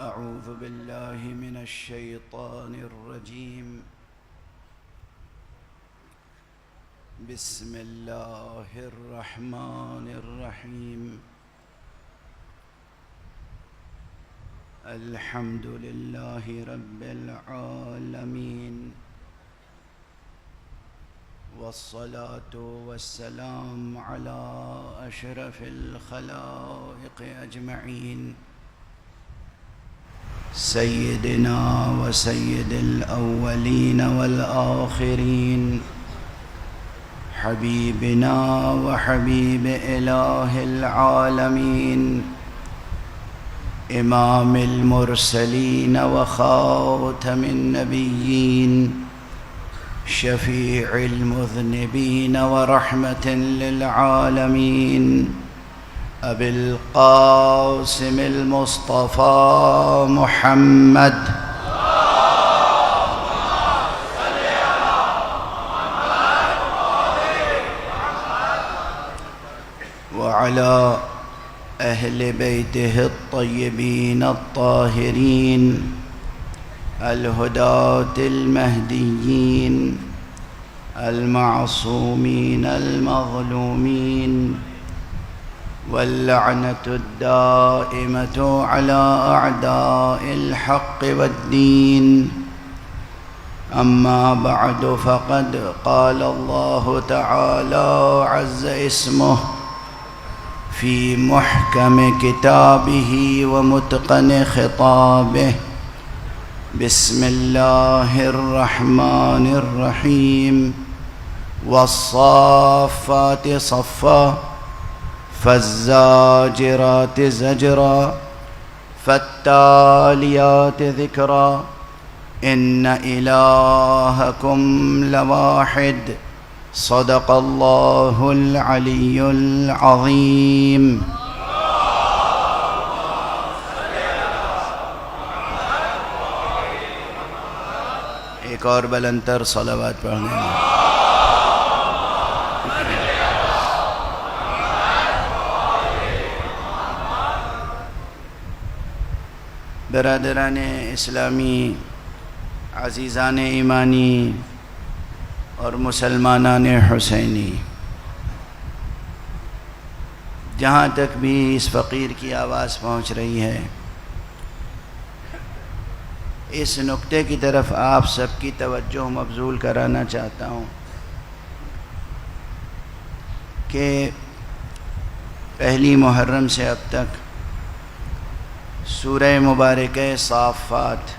أعوذ بالله من الشيطان الرجيم. بسم الله الرحمن الرحيم. الحمد لله رب العالمين، والصلاة والسلام على أشرف الخلائق أجمعين، سيدنا وسيد الأولين والآخرين، حبيبنا وحبيب إله العالمين، إمام المرسلين وخاتم النبيين، شفيع المذنبين ورحمة للعالمين، أبي القاسم المصطفى محمد وعلى أهل بيته الطيبين الطاهرين الهداة المهديين المعصومين المظلومين، واللعنة الدائمة على أعداء الحق والدين. أما بعد، فقد قال الله تعالى عز اسمه في محكم كتابه ومتقن خطابه: بسم الله الرحمن الرحيم. والصافات صفا، فالزاجرات زجرا، فالتاليات ذكرا، إن إلهكم لواحد. صدق الله العلي العظيم. ایک اور بلند تر صلوات پڑھنے میں برادران اسلامی، عزیزان ایمانی اور مسلمانان حسینی، جہاں تک بھی اس فقیر کی آواز پہنچ رہی ہے، اس نقطے کی طرف آپ سب کی توجہ مبذول کرانا چاہتا ہوں کہ پہلی محرم سے اب تک سورہ مبارکہ صافات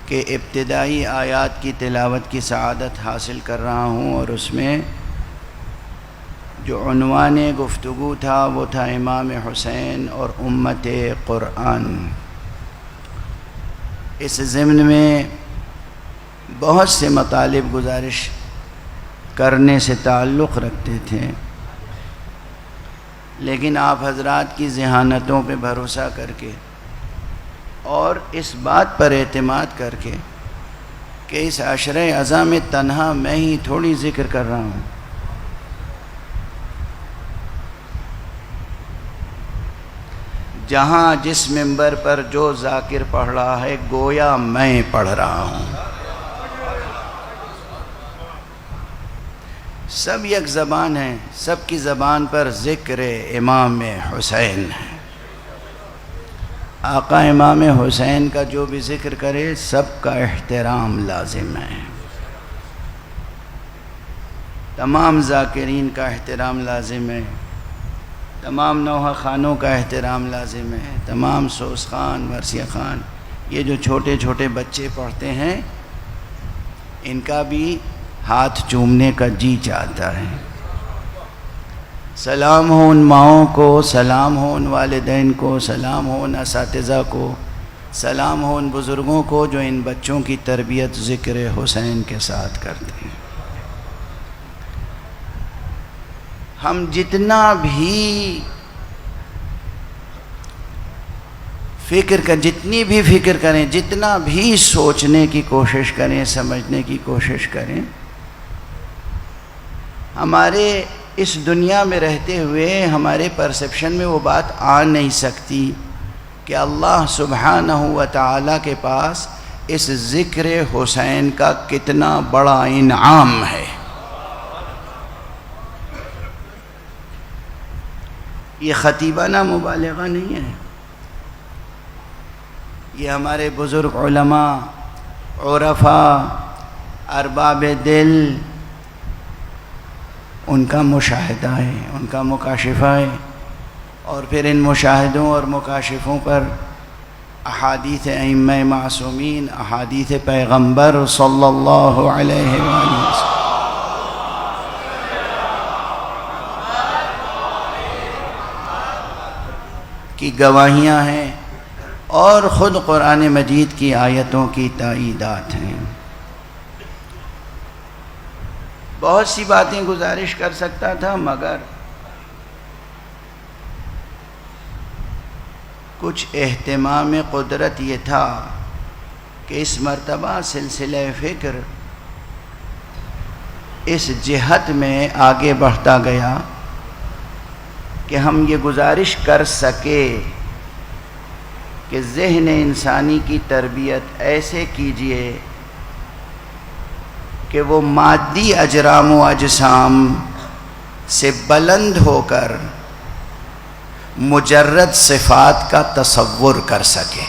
کے ابتدائی آیات کی تلاوت کی سعادت حاصل کر رہا ہوں، اور اس میں جو عنوان گفتگو تھا وہ تھا امام حسین اور امت قرآن۔ اس ضمن میں بہت سے مطالب گزارش کرنے سے تعلق رکھتے تھے، لیکن آپ حضرات کی ذہانتوں پہ بھروسہ کر کے اور اس بات پر اعتماد کر کے کہ اس عشرہ اعظم میں تنہا میں ہی تھوڑی ذکر کر رہا ہوں، جہاں جس منبر پر جو ذاکر پڑھ رہا ہے گویا میں پڑھ رہا ہوں۔ سب یک زبان ہیں، سب کی زبان پر ذکر امام حسین ہے۔ آقا امام حسین کا جو بھی ذکر کرے سب کا احترام لازم ہے، تمام ذاکرین کا احترام لازم ہے، تمام نوحہ خانوں کا احترام لازم ہے، تمام سوس خان، مرثیہ خان، یہ جو چھوٹے چھوٹے بچے پڑھتے ہیں ان کا بھی ہاتھ چومنے کا جی چاہتا ہے۔ سلام ہو ان ماؤں کو، سلام ہو ان والدین کو، سلام ہو ان اساتذہ کو، سلام ہو ان بزرگوں کو جو ان بچوں کی تربیت ذکر حسین کے ساتھ کرتے ہیں۔ ہم جتنا بھی جتنی بھی فکر کریں، جتنا بھی سوچنے کی کوشش کریں، سمجھنے کی کوشش کریں، ہمارے اس دنیا میں رہتے ہوئے ہمارے پرسیپشن میں وہ بات آ نہیں سکتی کہ اللہ سبحانہ و تعالیٰ کے پاس اس ذکر حسین کا کتنا بڑا انعام ہے۔ یہ خطیبانہ مبالغہ نہیں ہے، یہ ہمارے بزرگ علماء، عرفاء، ارباب دل، ان کا مشاہدہ ہے، ان کا مکاشفہ ہے، اور پھر ان مشاہدوں اور مکاشفوں پر احادیث ائمہ معصومین، احادیث پیغمبر صلی اللہ علیہ وآلہ وسلم کی گواہیاں ہیں، اور خود قرآن مجید کی آیتوں کی تائیدات ہیں۔ بہت سی باتیں گزارش کر سکتا تھا، مگر کچھ اہتمام قدرت یہ تھا کہ اس مرتبہ سلسلہ فکر اس جہت میں آگے بڑھتا گیا کہ ہم یہ گزارش کر سکے کہ ذہن انسانی کی تربیت ایسے کیجئے کہ وہ مادی اجرام و اجسام سے بلند ہو کر مجرد صفات کا تصور کر سکے۔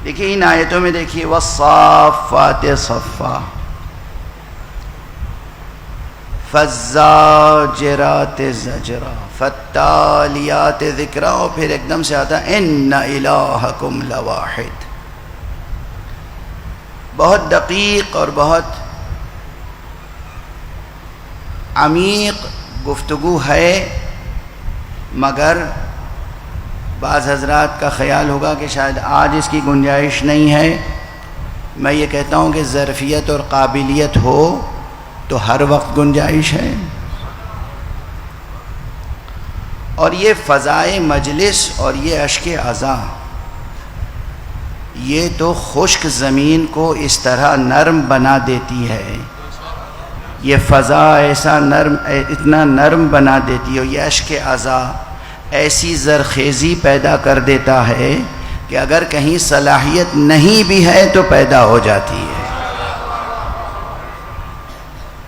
دیکھیے ان آیتوں میں دیکھیے والصافات صفا، فالزاجرات زجرا، فالتالیات ذکرا، اور پھر ایک دم سے آتا ان الہکم لواحد۔ بہت دقیق اور بہت عمیق گفتگو ہے، مگر بعض حضرات کا خیال ہوگا کہ شاید آج اس کی گنجائش نہیں ہے۔ میں یہ کہتا ہوں کہ ظرفیت اور قابلیت ہو تو ہر وقت گنجائش ہے، اور یہ فضائے مجلس اور یہ اشک عزا یہ تو خشک زمین کو اس طرح نرم بنا دیتی ہے، یہ فضا ایسا نرم، اتنا نرم بنا دیتی ہے، یہ اشک عزا ایسی زرخیزی پیدا کر دیتا ہے کہ اگر کہیں صلاحیت نہیں بھی ہے تو پیدا ہو جاتی ہے،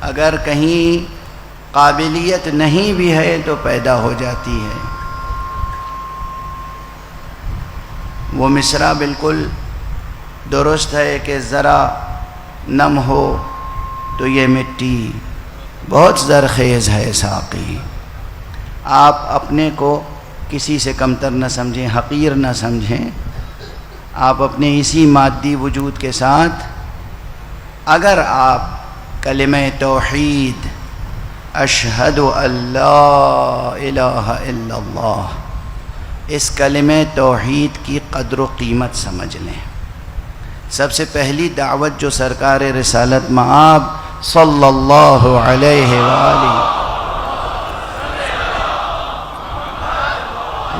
اگر کہیں قابلیت نہیں بھی ہے تو پیدا ہو جاتی ہے۔ وہ مصرع بالکل درست ہے کہ ذرا نم ہو تو یہ مٹی بہت زرخیز ہے ساقی۔ آپ اپنے کو کسی سے کمتر نہ سمجھیں، حقیر نہ سمجھیں، آپ اپنے اسی مادی وجود کے ساتھ اگر آپ کلمہ توحید اشہد ان لا الہ الا اللہ، اس کلمہ توحید کی قدر و قیمت سمجھ لیں۔ سب سے پہلی دعوت جو سرکار رسالت مآب صلی اللہ علیہ وآلہ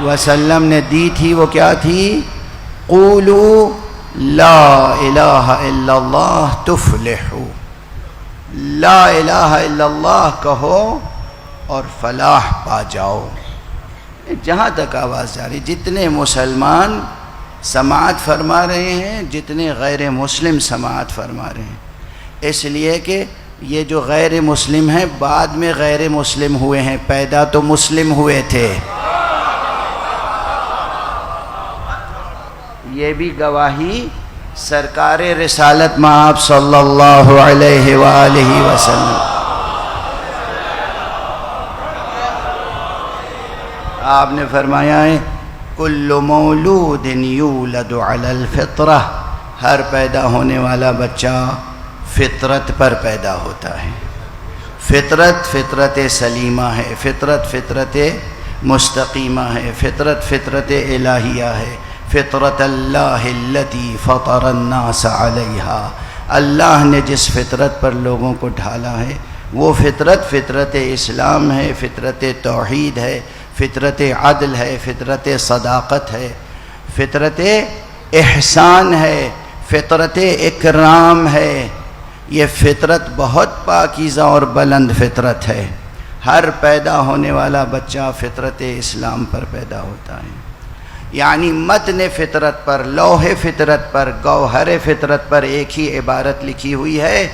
وسلم نے دی تھی وہ کیا تھی؟ قولوا لا الہ الا اللہ تفلحوا، لا الہ الا اللہ کہو اور فلاح پا جاؤ۔ جہاں تک آواز جا رہی، جتنے مسلمان سماعت فرما رہے ہیں، جتنے غیر مسلم سماعت فرما رہے ہیں، اس لیے کہ یہ جو غیر مسلم ہیں بعد میں غیر مسلم ہوئے ہیں، پیدا تو مسلم ہوئے تھے۔ یہ بھی گواہی سرکار رسالت مآب صلی اللہ علیہ وآلہ وسلم۔ آپ نے فرمایا ہے کل مولود یولد علی الفطرہ، ہر پیدا ہونے والا بچہ فطرت پر پیدا ہوتا ہے۔ فطرت فطرت سلیمہ ہے، فطرت فطرت مستقیمہ ہے، فطرت فطرت الہیہ ہے، فطرت اللہ التی فطر الناس علیہا، اللہ نے جس فطرت پر لوگوں کو ڈھالا ہے وہ فطرت فطرت اسلام ہے، فطرت توحید ہے، فطرت عدل ہے، فطرت صداقت ہے، فطرت احسان ہے، فطرت اکرام ہے۔ یہ فطرت بہت پاکیزہ اور بلند فطرت ہے۔ ہر پیدا ہونے والا بچہ فطرت اسلام پر پیدا ہوتا ہے، یعنی متن فطرت پر، لوح فطرت پر، گوہر فطرت پر ایک ہی عبارت لکھی ہوئی ہے،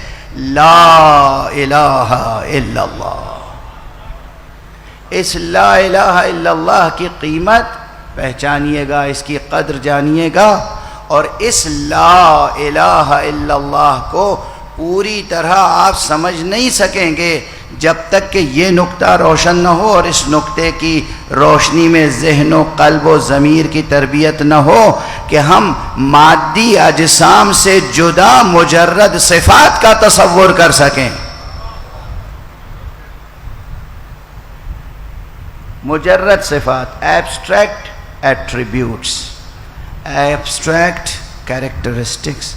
لا الہ الا اللہ۔ اس لا الہ الا اللہ کی قیمت پہچانیے گا، اس کی قدر جانیے گا، اور اس لا الہ الا اللہ کو پوری طرح آپ سمجھ نہیں سکیں گے جب تک کہ یہ نقطہ روشن نہ ہو، اور اس نقطے کی روشنی میں ذہن و قلب و ضمیر کی تربیت نہ ہو کہ ہم مادی اجسام سے جدا مجرد صفات کا تصور کر سکیں۔ مجرد صفات، ایبسٹریکٹ ایٹریبیوٹس، ایبسٹریکٹ کیریکٹرسٹکس،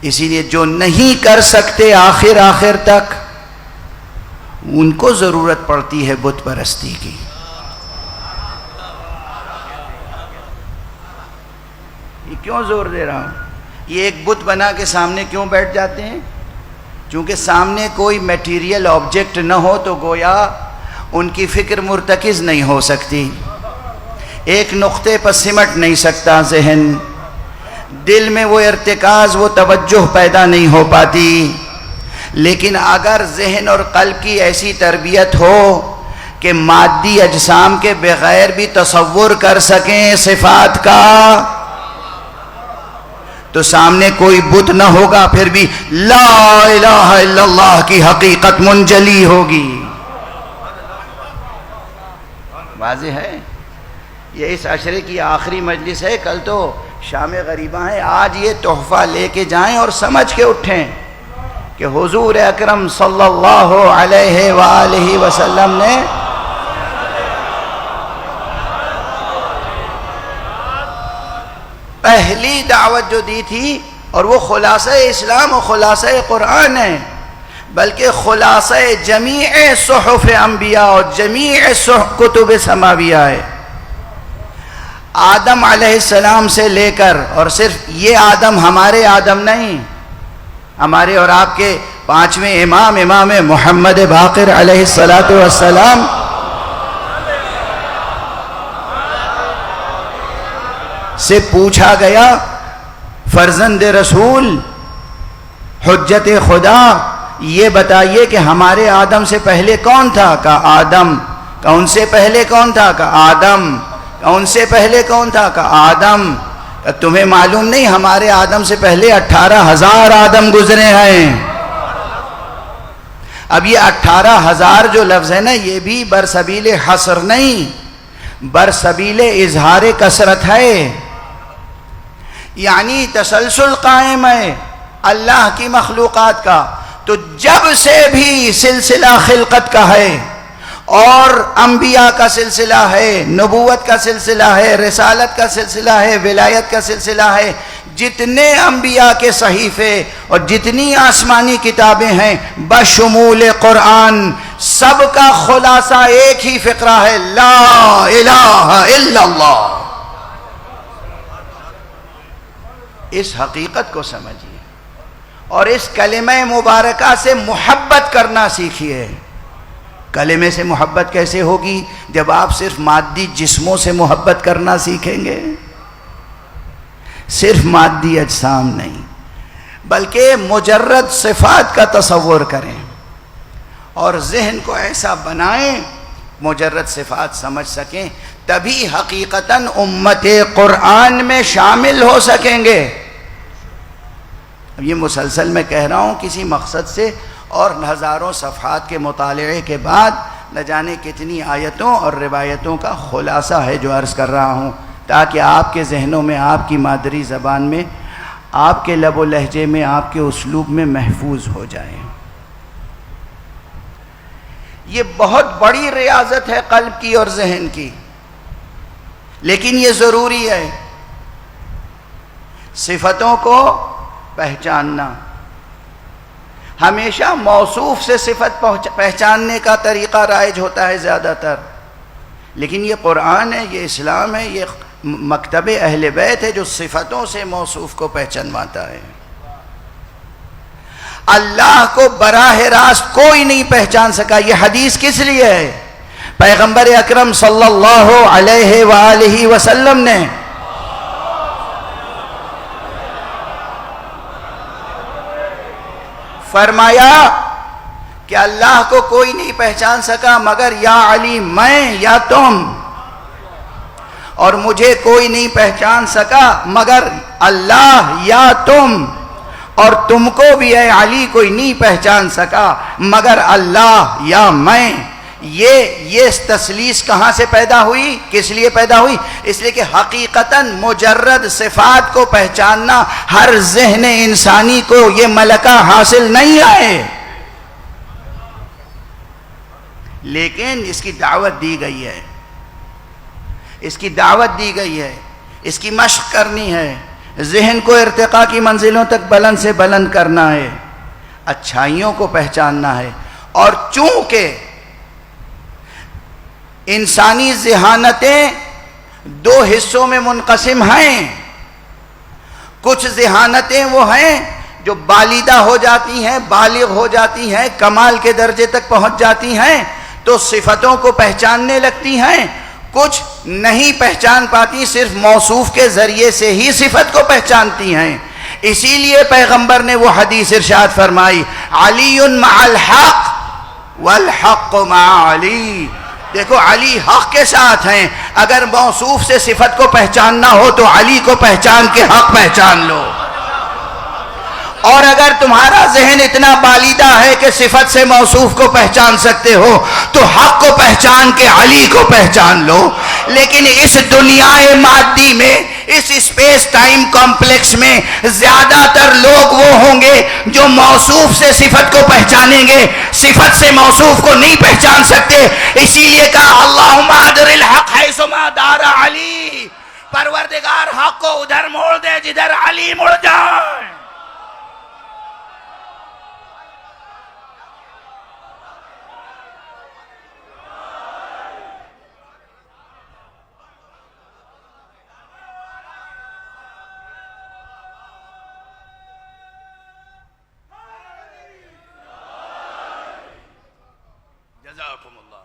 اسی لیے جو نہیں کر سکتے آخر تک، ان کو ضرورت پڑتی ہے بت پرستی کی۔ یہ کیوں زور دے رہا ہوں؟ یہ ایک بت بنا کے سامنے کیوں بیٹھ جاتے ہیں؟ چونکہ سامنے کوئی میٹیریل آبجیکٹ نہ ہو تو گویا ان کی فکر مرتکز نہیں ہو سکتی، ایک نقطے پر سمٹ نہیں سکتا ذہن، دل میں وہ ارتکاز، وہ توجہ پیدا نہیں ہو پاتی۔ لیکن اگر ذہن اور قلب کی ایسی تربیت ہو کہ مادی اجسام کے بغیر بھی تصور کر سکیں صفات کا، تو سامنے کوئی بت نہ ہوگا، پھر بھی لا الہ الا اللہ کی حقیقت منجلی ہوگی۔ واضح ہے؟ یہ اس عشرے کی آخری مجلس ہے، کل تو شام غریبہ ہے، آج یہ تحفہ لے کے جائیں اور سمجھ کے اٹھیں کہ حضور اکرم صلی اللہ علیہ وآلہ وسلم نے پہلی دعوت جو دی تھی، اور وہ خلاصہ اسلام و خلاصہ قرآن ہے، بلکہ خلاصہ جمیع صحف انبیاء اور جمیع کتب سماویہ ہے۔ آدم علیہ السلام سے لے کر، اور صرف یہ آدم ہمارے آدم نہیں، ہمارے اور آپ کے پانچویں امام محمد باقر علیہ السلام سے پوچھا گیا، فرزند رسول، حجت خدا، یہ بتائیے کہ ہمارے آدم سے پہلے کون تھا؟ کہا آدم۔ کہا ان سے پہلے کون تھا؟ کہا آدم۔ کہا ان سے پہلے کون تھا؟ کہا آدم۔ تمہیں معلوم نہیں ہمارے آدم سے پہلے 18,000 آدم گزرے ہیں۔ اب یہ 18,000 جو لفظ ہے نا، یہ بھی برسبیل حصر نہیں، برسبیل اظہار کثرت ہے، یعنی تسلسل قائم ہے اللہ کی مخلوقات کا۔ تو جب سے بھی سلسلہ خلقت کا ہے، اور انبیاء کا سلسلہ ہے، نبوت کا سلسلہ ہے، رسالت کا سلسلہ ہے، ولایت کا سلسلہ ہے، جتنے انبیاء کے صحیفے اور جتنی آسمانی کتابیں ہیں بشمول قرآن، سب کا خلاصہ ایک ہی فقرہ ہے، لا الہ الا اللہ۔ اس حقیقت کو سمجھیے اور اس کلمہ مبارکہ سے محبت کرنا سیکھیے۔ کلمے سے محبت کیسے ہوگی؟ جب آپ صرف مادی جسموں سے محبت کرنا سیکھیں گے، صرف مادی اجسام نہیں بلکہ مجرد صفات کا تصور کریں اور ذہن کو ایسا بنائیں مجرد صفات سمجھ سکیں، تبھی حقیقتاً امت قرآن میں شامل ہو سکیں گے۔ اب یہ مسلسل میں کہہ رہا ہوں کسی مقصد سے، اور ہزاروں صفحات کے مطالعے کے بعد نہ جانے کتنی آیتوں اور روایتوں کا خلاصہ ہے جو عرض کر رہا ہوں، تاکہ آپ کے ذہنوں میں، آپ کی مادری زبان میں، آپ کے لب و لہجے میں، آپ کے اسلوب میں محفوظ ہو جائیں۔ یہ بہت بڑی ریاضت ہے قلب کی اور ذہن کی، لیکن یہ ضروری ہے۔ صفتوں کو پہچاننا، ہمیشہ موصوف سے صفت پہچاننے کا طریقہ رائج ہوتا ہے زیادہ تر، لیکن یہ قرآن ہے، یہ اسلام ہے، یہ مکتب اہل بیت ہے جو صفتوں سے موصوف کو پہچانواتا ہے۔ اللہ کو براہ راست کوئی نہیں پہچان سکا. یہ حدیث کس لیے ہے؟ پیغمبر اکرم صلی اللہ علیہ وآلہ وسلم نے فرمایا کہ اللہ کو کوئی نہیں پہچان سکا مگر یا علی میں یا تم، اور مجھے کوئی نہیں پہچان سکا مگر اللہ یا تم، اور تم کو بھی اے علی کوئی نہیں پہچان سکا مگر اللہ یا میں. یہ تسلیس کہاں سے پیدا ہوئی؟ کس لیے پیدا ہوئی؟ اس لیے کہ حقیقتاً مجرد صفات کو پہچاننا ہر ذہن انسانی کو یہ ملکہ حاصل نہیں ہے، لیکن اس کی دعوت دی گئی ہے، اس کی دعوت دی گئی ہے، اس کی مشق کرنی ہے، ذہن کو ارتقاء کی منزلوں تک بلند سے بلند کرنا ہے، اچھائیوں کو پہچاننا ہے. اور چونکہ انسانی ذہانتیں دو حصوں میں منقسم ہیں، کچھ ذہانتیں وہ ہیں جو بالیدہ ہو جاتی ہیں، بالغ ہو جاتی ہیں، کمال کے درجے تک پہنچ جاتی ہیں تو صفتوں کو پہچاننے لگتی ہیں، کچھ نہیں پہچان پاتی، صرف موصوف کے ذریعے سے ہی صفت کو پہچانتی ہیں. اسی لیے پیغمبر نے وہ حدیث ارشاد فرمائی، علی مع الحق والحق مع علی. دیکھو علی حق کے ساتھ ہیں، اگر موصوف سے صفت کو پہچاننا ہو تو علی کو پہچان کے حق پہچان لو، اور اگر تمہارا ذہن اتنا بالیدہ ہے کہ صفت سے موصوف کو پہچان سکتے ہو تو حق کو پہچان کے علی کو پہچان لو. لیکن اس دنیا مادی میں، اس اسپیس ٹائم کمپلیکس میں زیادہ تر لوگ وہ ہوں گے جو موصوف سے صفت کو پہچانیں گے، صفت سے موصوف کو نہیں پہچان سکتے. اسی لیے کہا اللہم ادر الحق حیث ما دار علی، پروردگار حق کو ادھر موڑ دے جدھر علی مڑ جائے. جزاکم اللہ.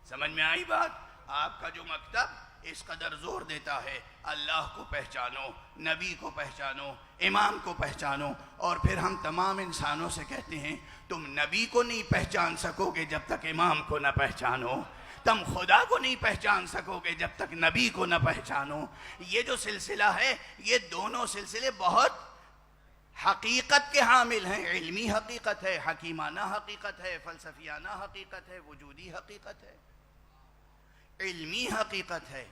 سمجھ میں آئی بات؟ آپ کا جو مکتب اس قدر زور دیتا ہے اللہ کو پہچانو، نبی کو پہچانو، امام کو پہچانو، اور پھر ہم تمام انسانوں سے کہتے ہیں تم نبی کو نہیں پہچان سکو گے جب تک امام کو نہ پہچانو، تم خدا کو نہیں پہچان سکو گے جب تک نبی کو نہ پہچانو. یہ جو سلسلہ ہے، یہ دونوں سلسلے بہت حقیقت کے حامل ہیں، علمی حقیقت ہے، حکیمانہ حقیقت ہے، فلسفیانہ حقیقت ہے، وجودی حقیقت ہے. علمی حقیقت ہے.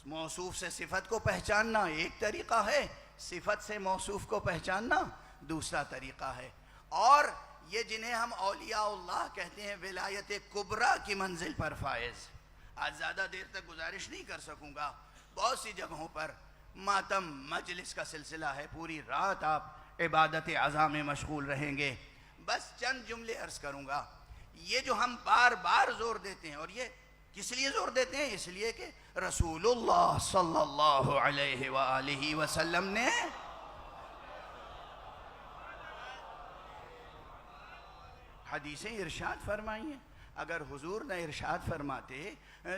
موصوف سے صفت کو پہچاننا ایک طریقہ ہے، صفت سے موصوف کو پہچاننا دوسرا طریقہ ہے. اور یہ جنہیں ہم اولیاء اللہ کہتے ہیں، ولایت کبریٰ کی منزل پر فائز. آج زیادہ دیر تک گزارش نہیں کر سکوں گا، بہت سی جگہوں پر ماتم مجلس کا سلسلہ ہے، پوری رات آپ عبادت عزا میں مشغول رہیں گے. بس چند جملے عرض کروں گا. یہ جو ہم بار بار زور دیتے ہیں، اور یہ کس لیے زور دیتے ہیں؟ اس لیے کہ رسول اللہ صلی اللہ علیہ وآلہ وسلم نے حدیثیں ارشاد فرمائی ہیں. اگر حضور نے ارشاد فرماتے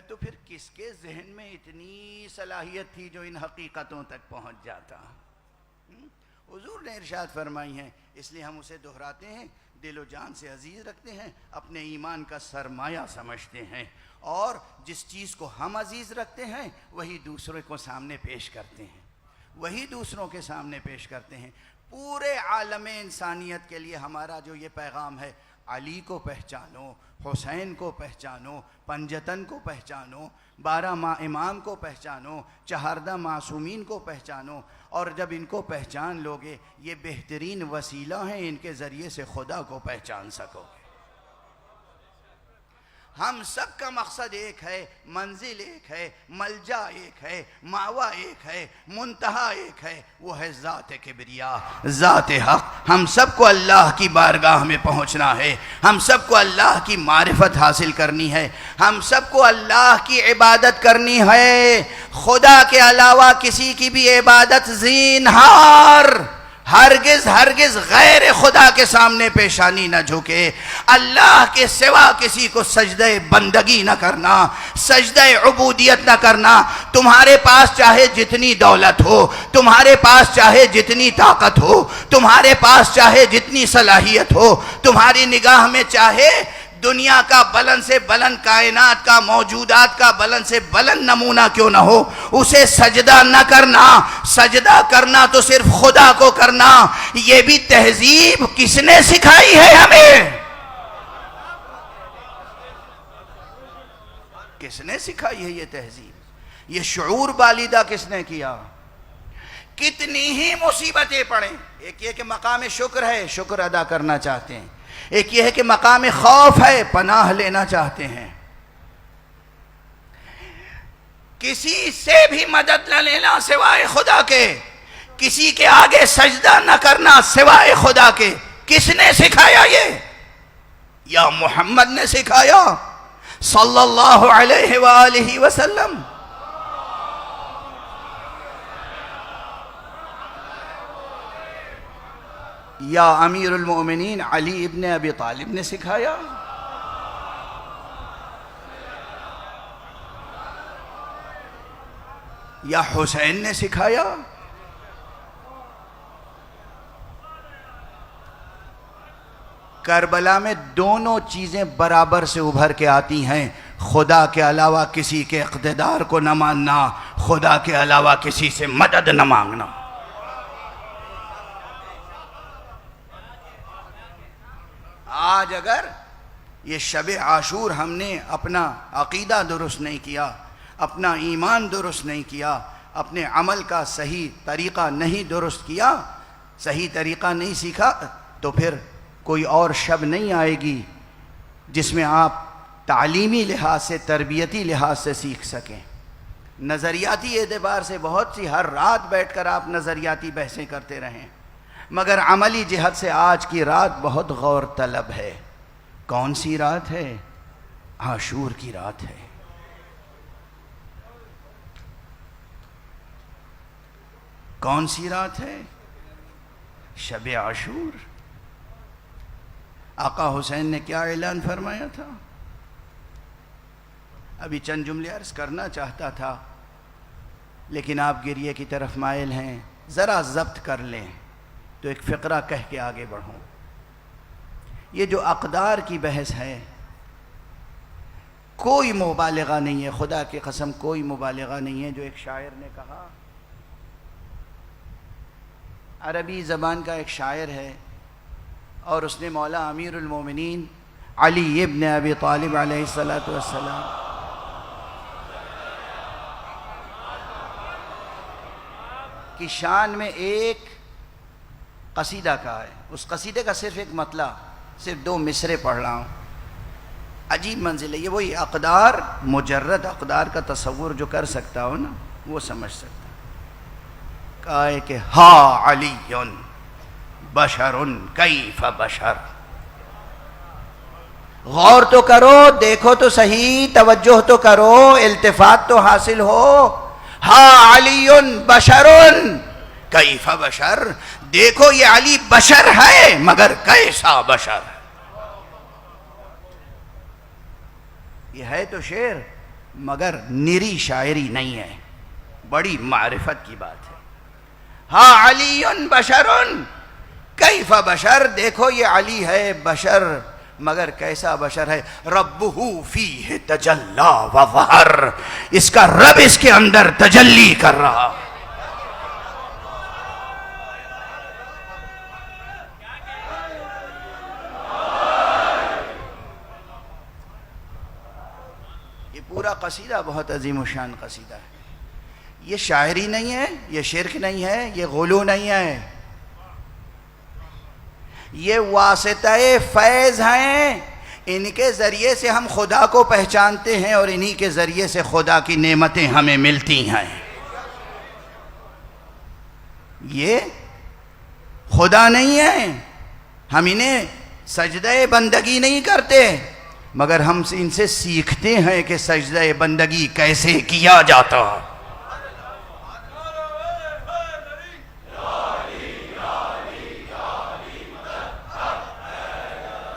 تو پھر کس کے ذہن میں اتنی صلاحیت تھی جو ان حقیقتوں تک پہنچ جاتا؟ حضور نے ارشاد فرمائی ہیں، اس لیے ہم اسے دہراتے ہیں، دل و جان سے عزیز رکھتے ہیں، اپنے ایمان کا سرمایہ سمجھتے ہیں، اور جس چیز کو ہم عزیز رکھتے ہیں وہی دوسروں کو سامنے پیش کرتے ہیں، وہی دوسروں کے سامنے پیش کرتے ہیں. پورے عالم انسانیت کے لیے ہمارا جو یہ پیغام ہے، علی کو پہچانو، حسین کو پہچانو، پنجتن کو پہچانو، 12 امام کو پہچانو، 14 معصومین کو پہچانو، اور جب ان کو پہچان لوگے یہ بہترین وسیلہ ہیں، ان کے ذریعے سے خدا کو پہچان سکو گے. ہم سب کا مقصد ایک ہے، منزل ایک ہے، ملجا ایک ہے، ماوا ایک ہے، منتہا ایک ہے، وہ ہے ذات کبریا، ذات حق. ہم سب کو اللہ کی بارگاہ میں پہنچنا ہے، ہم سب کو اللہ کی معرفت حاصل کرنی ہے، ہم سب کو اللہ کی عبادت کرنی ہے. خدا کے علاوہ کسی کی بھی عبادت زینہار ہرگز ہرگز غیر خدا کے سامنے پیشانی نہ جھکے، اللہ کے سوا کسی کو سجدہ بندگی نہ کرنا، سجدہ عبودیت نہ کرنا۔ تمہارے پاس چاہے جتنی دولت ہو، تمہارے پاس چاہے جتنی طاقت ہو، تمہارے پاس چاہے جتنی صلاحیت ہو، تمہاری نگاہ میں چاہے دنیا کا بلند سے بلند، کائنات کا، موجودات کا بلند سے بلند نمونہ کیوں نہ ہو، اسے سجدہ نہ کرنا۔ سجدہ کرنا تو صرف خدا کو کرنا۔ یہ بھی تہذیب کس نے سکھائی ہے ہمیں؟ کس نے سکھائی ہے یہ تہذیب؟ یہ شعور بالیدہ کس نے کیا؟ کتنی ہی مصیبتیں پڑیں، ایک یہ کہ مقام شکر ہے، شکر ادا کرنا چاہتے ہیں، ایک یہ ہے کہ مقام خوف ہے، پناہ لینا چاہتے ہیں، کسی سے بھی مدد نہ لینا سوائے خدا کے، کسی کے آگے سجدہ نہ کرنا سوائے خدا کے۔ کس نے سکھایا یہ؟ یا محمد نے سکھایا صلی اللہ علیہ وآلہ وسلم۔ یا امیر المؤمنین علی ابن ابی طالب نے سکھایا؟ یا حسین نے سکھایا؟ کربلا میں دونوں چیزیں برابر سے ابھر کے آتی ہیں، خدا کے علاوہ کسی کے اقتدار کو نہ ماننا، خدا کے علاوہ کسی سے مدد نہ مانگنا۔ آج اگر یہ شب عاشور ہم نے اپنا عقیدہ درست نہیں کیا، اپنا ایمان درست نہیں کیا، اپنے عمل کا صحیح طریقہ نہیں درست کیا، صحیح طریقہ نہیں سیکھا، تو پھر کوئی اور شب نہیں آئے گی جس میں آپ تعلیمی لحاظ سے، تربیتی لحاظ سے سیکھ سکیں۔ نظریاتی اعتبار سے بہت سی، ہر رات بیٹھ کر آپ نظریاتی بحثیں کرتے رہیں، مگر عملی جہت سے آج کی رات بہت غور طلب ہے۔ کون سی رات ہے؟ عاشور کی رات ہے۔ کون سی رات ہے؟ شب عاشور۔ آقا حسین نے کیا اعلان فرمایا تھا؟ ابھی چند جملے عرض کرنا چاہتا تھا، لیکن آپ گریے کی طرف مائل ہیں، ذرا ضبط کر لیں تو ایک فقرہ کہہ کے آگے بڑھوں۔ یہ جو اقدار کی بحث ہے، کوئی مبالغہ نہیں ہے، خدا کی قسم کوئی مبالغہ نہیں ہے۔ جو ایک شاعر نے کہا، عربی زبان کا ایک شاعر ہے، اور اس نے مولا امیر المومنین علی ابن ابی طالب علیہ السلام کی شان میں ایک قصیدہ کہا ہے۔ اس قصیدے کا صرف ایک مطلع، صرف 2 مصرے پڑھ رہا ہوں۔ عجیب منزل ہے یہ، وہی اقدار، مجرد اقدار کا تصور جو کر سکتا ہو نا، وہ سمجھ سکتا۔ کہا ہے کہ ہا علی بشر کیف بشر، غور تو کرو، دیکھو تو صحیح، توجہ تو کرو، التفات تو حاصل ہو۔ ہا علی بشر کیف بشر، دیکھو یہ علی بشر ہے مگر کیسا بشر۔ یہ ہے تو شعر مگر نری شاعری نہیں ہے، بڑی معرفت کی بات ہے۔ ہا علی بشر کیف بشر، دیکھو یہ علی ہے بشر مگر کیسا بشر ہے۔ ربہ فیہ تجلی وظہر، اس کا رب اس کے اندر تجلی کر رہا۔ یہ پورا قصیدہ بہت عظیم و شان قصیدہ ہے۔ یہ شاعری نہیں ہے، یہ شرک نہیں ہے، یہ غلو نہیں ہے، یہ واسطہ فیض ہیں۔ ان کے ذریعے سے ہم خدا کو پہچانتے ہیں اور انہی کے ذریعے سے خدا کی نعمتیں ہمیں ملتی ہیں۔ یہ خدا نہیں ہے، ہم انہیں سجدہ بندگی نہیں کرتے، مگر ہم ان سے سیکھتے ہیں کہ سجدہ بندگی کیسے کیا جاتا ہے۔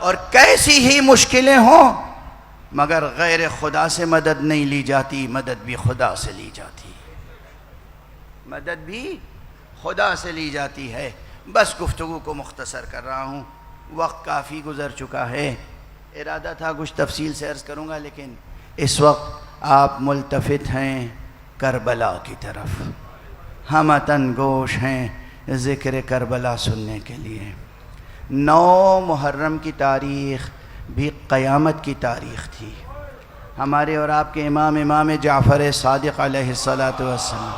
اور کیسی ہی مشکلیں ہوں مگر غیر خدا سے مدد نہیں لی جاتی، مدد بھی خدا سے لی جاتی، مدد بھی خدا سے لی جاتی ہے۔ بس گفتگو کو مختصر کر رہا ہوں، وقت کافی گزر چکا ہے۔ ارادہ تھا کچھ تفصیل سے عرض کروں گا، لیکن اس وقت آپ ملتفت ہیں کربلا کی طرف، ہم وطن گوش ہیں ذکر کربلا سننے کے لیے۔ 9 محرم کی تاریخ بھی قیامت کی تاریخ تھی۔ ہمارے اور آپ کے امام جعفر صادق علیہ السلام،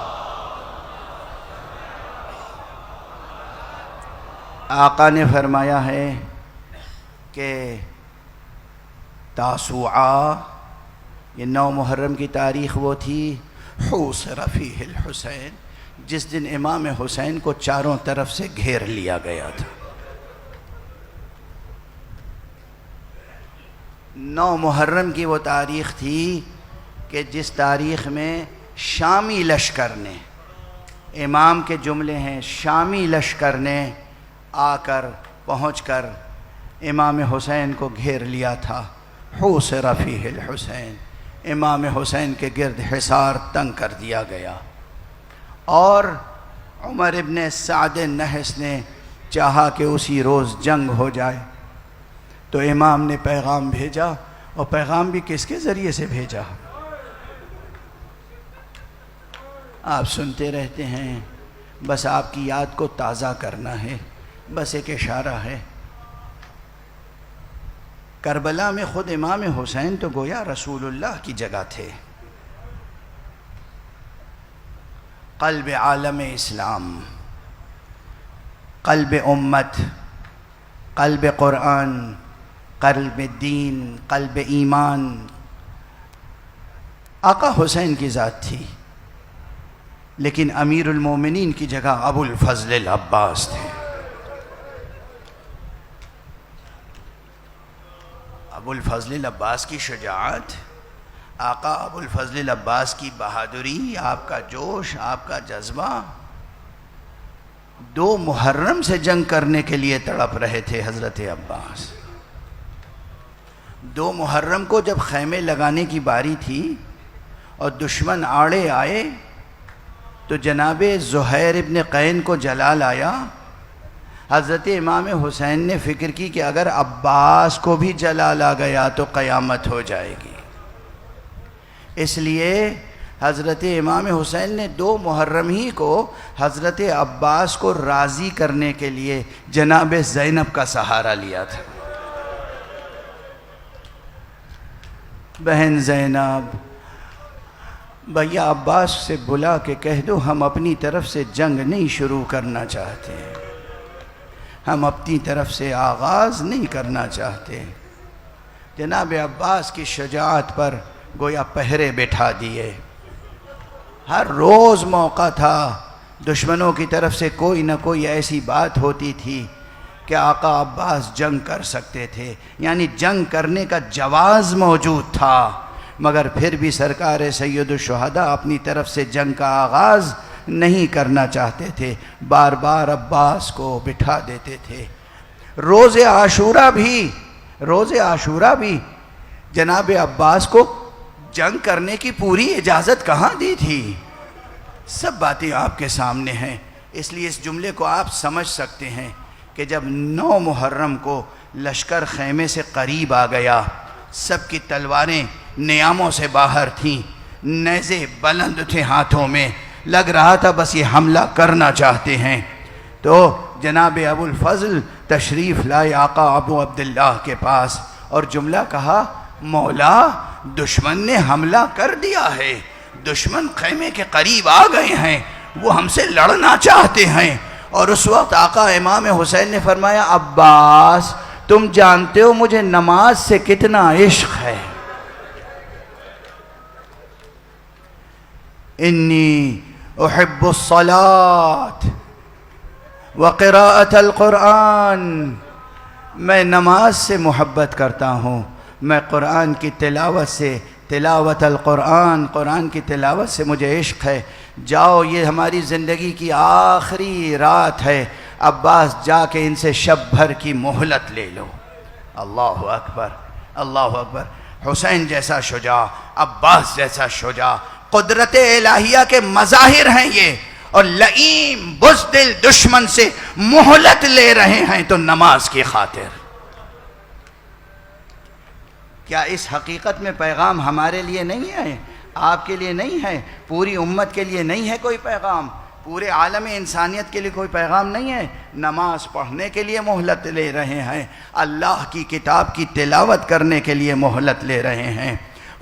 آقا نے فرمایا ہے کہ تاسوعا، یہ 9 محرم کی تاریخ وہ تھی، حوصر فیہ الحسین، جس دن امام حسین کو چاروں طرف سے گھیر لیا گیا تھا۔ 9 محرم کی وہ تاریخ تھی کہ جس تاریخ میں شامی لشکر نے، امام کے جملے ہیں، شامی لشکر نے آ کر پہنچ کر امام حسین کو گھیر لیا تھا۔ حوصر فیہ الحسین، امام حسین کے گرد حصار تنگ کر دیا گیا، اور عمر ابن سعد نحس نے چاہا کہ اسی روز جنگ ہو جائے، تو امام نے پیغام بھیجا، اور پیغام بھی کس کے ذریعے سے بھیجا؟ آپ سنتے رہتے ہیں، بس آپ کی یاد کو تازہ کرنا ہے، بس ایک اشارہ ہے۔ کربلا میں خود امام حسین تو گویا رسول اللہ کی جگہ تھے، قلب عالم اسلام، قلب امت، قلب قرآن، قلب دین، قلب ایمان، آقا حسین کی ذات تھی، لیکن امیر المومنین کی جگہ ابو الفضل العباس تھے۔ ابو الفضل العباس کی شجاعت، آقا ابو الفضل العباس کی بہادری، آپ کا جوش، آپ کا جذبہ، 2 محرم سے جنگ کرنے کے لیے تڑپ رہے تھے حضرت عباس۔ 2 محرم کو جب خیمے لگانے کی باری تھی اور دشمن آڑے آئے تو جناب زہیر ابن قین کو جلال آیا، حضرت امام حسین نے فکر کی کہ اگر عباس کو بھی جلال آ گیا تو قیامت ہو جائے گی، اس لیے حضرت امام حسین نے 2 محرم ہی کو حضرت عباس کو راضی کرنے کے لیے جناب زینب کا سہارا لیا تھا۔ بہن زینب، بھیا عباس سے بلا کے کہہ دو ہم اپنی طرف سے جنگ نہیں شروع کرنا چاہتے، ہم اپنی طرف سے آغاز نہیں کرنا چاہتے۔ جناب عباس کی شجاعت پر گویا پہرے بٹھا دیے، ہر روز موقع تھا، دشمنوں کی طرف سے کوئی نہ کوئی ایسی بات ہوتی تھی کہ آقا عباس جنگ کر سکتے تھے، یعنی جنگ کرنے کا جواز موجود تھا، مگر پھر بھی سرکار سید الشہداء اپنی طرف سے جنگ کا آغاز نہیں کرنا چاہتے تھے، بار بار عباس کو بٹھا دیتے تھے۔ روز عاشورہ بھی جناب عباس کو جنگ کرنے کی پوری اجازت کہاں دی تھی؟ سب باتیں آپ کے سامنے ہیں، اس لیے اس جملے کو آپ سمجھ سکتے ہیں کہ جب 9 محرم کو لشکر خیمے سے قریب آ گیا، سب کی تلواریں نیاموں سے باہر تھیں، نیزے بلند تھے ہاتھوں میں، لگ رہا تھا بس یہ حملہ کرنا چاہتے ہیں، تو جناب ابو الفضل تشریف لائے آقا ابو عبداللہ کے پاس اور جملہ کہا، مولا دشمن نے حملہ کر دیا ہے، دشمن خیمے کے قریب آ گئے ہیں، وہ ہم سے لڑنا چاہتے ہیں۔ اور اس وقت آقا امام حسین نے فرمایا، عباس تم جانتے ہو مجھے نماز سے کتنا عشق ہے، انی احب الصلاة وقراءة القرآن، میں نماز سے محبت کرتا ہوں، میں قرآن کی تلاوت سے، تلاوت القرآن، قرآن کی تلاوت سے مجھے عشق ہے۔ جاؤ یہ ہماری زندگی کی آخری رات ہے، عباس جا کے ان سے شب بھر کی مہلت لے لو۔ اللہ اکبر، اللہ اکبر۔ حسین جیسا شجاع، عباس جیسا شجاع، قدرت الہیہ کے مظاہر ہیں یہ، اور لئیم بزدل دشمن سے مہلت لے رہے ہیں تو نماز کی خاطر۔ کیا اس حقیقت میں پیغام ہمارے لیے نہیں ہے؟ آپ کے لیے نہیں ہے؟ پوری امت کے لیے نہیں ہے کوئی پیغام؟ پورے عالم انسانیت کے لیے کوئی پیغام نہیں ہے؟ نماز پڑھنے کے لیے مہلت لے رہے ہیں، اللہ کی کتاب کی تلاوت کرنے کے لیے مہلت لے رہے ہیں،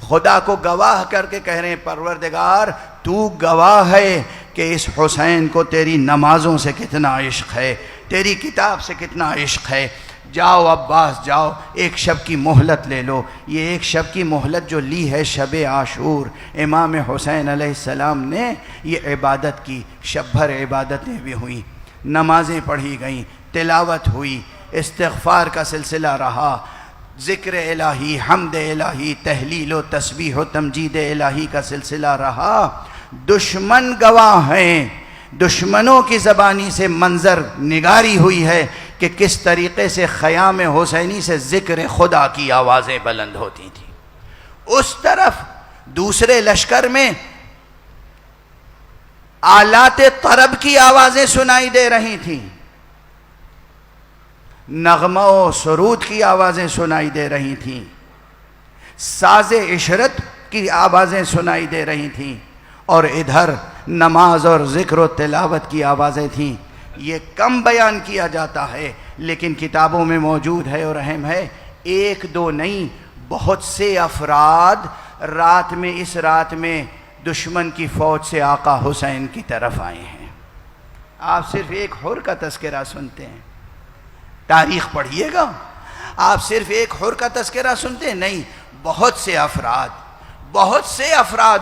خدا کو گواہ کر کے کہہ رہے ہیں پروردگار تو گواہ ہے کہ اس حسین کو تیری نمازوں سے کتنا عشق ہے، تیری کتاب سے کتنا عشق ہے۔ جاؤ عباس جاؤ، ایک شب کی مہلت لے لو۔ یہ ایک شب کی مہلت جو لی ہے شب عاشور، امام حسین علیہ السلام نے یہ عبادت کی، شب بھر عبادتیں بھی ہوئیں، نمازیں پڑھی گئیں، تلاوت ہوئی، استغفار کا سلسلہ رہا، ذکر الہی، حمد الہی، تہلیل و تسبیح و تمجید الہی کا سلسلہ رہا۔ دشمن گواہ ہیں، دشمنوں کی زبانی سے منظر نگاری ہوئی ہے کہ کس طریقے سے خیام حسینی سے ذکر خدا کی آوازیں بلند ہوتی تھیں۔ اس طرف دوسرے لشکر میں آلات طرب کی آوازیں سنائی دے رہی تھیں، نغمہ و سرود کی آوازیں سنائی دے رہی تھیں، ساز عشرت کی آوازیں سنائی دے رہی تھیں، اور ادھر نماز اور ذکر و تلاوت کی آوازیں تھیں۔ یہ کم بیان کیا جاتا ہے لیکن کتابوں میں موجود ہے اور اہم ہے۔ ایک دو نہیں، بہت سے افراد رات میں، اس رات میں دشمن کی فوج سے آقا حسین کی طرف آئے ہیں۔ آپ صرف ایک حر کا تذکرہ سنتے ہیں، تاریخ پڑھیے گا، آپ صرف ایک حر کا تذکرہ سنتے ہیں، نہیں، بہت سے افراد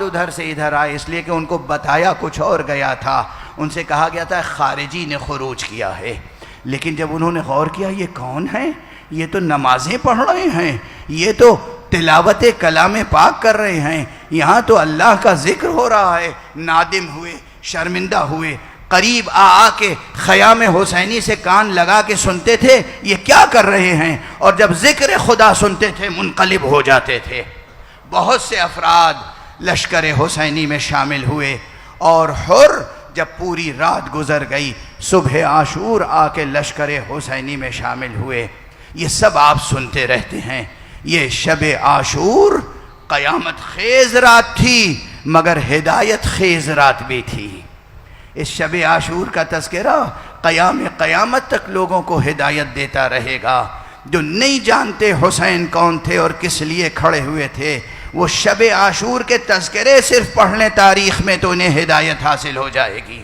ادھر سے ادھر آئے، اس لیے کہ ان کو بتایا کچھ اور گیا تھا، ان سے کہا گیا تھا خارجی نے خروج کیا ہے، لیکن جب انہوں نے غور کیا یہ کون ہیں؟ یہ تو نمازیں پڑھ رہے ہیں، یہ تو تلاوت کلام پاک کر رہے ہیں، یہاں تو اللہ کا ذکر ہو رہا ہے۔ نادم ہوئے، شرمندہ ہوئے، قریب آ کے خیام حسینی سے کان لگا کے سنتے تھے یہ کیا کر رہے ہیں، اور جب ذکر خدا سنتے تھے منقلب ہو جاتے تھے۔ بہت سے افراد لشکر حسینی میں شامل ہوئے، اور حر جب پوری رات گزر گئی صبح عاشور آ کے لشکر حسینی میں شامل ہوئے۔ یہ سب آپ سنتے رہتے ہیں۔ یہ شب عاشور قیامت خیز رات تھی مگر ہدایت خیز رات بھی تھی۔ اس شب عاشور کا تذکرہ قیامت تک لوگوں کو ہدایت دیتا رہے گا۔ جو نہیں جانتے حسین کون تھے اور کس لیے کھڑے ہوئے تھے، وہ شب عاشور کے تذکرے صرف پڑھ لیں تاریخ میں تو انہیں ہدایت حاصل ہو جائے گی۔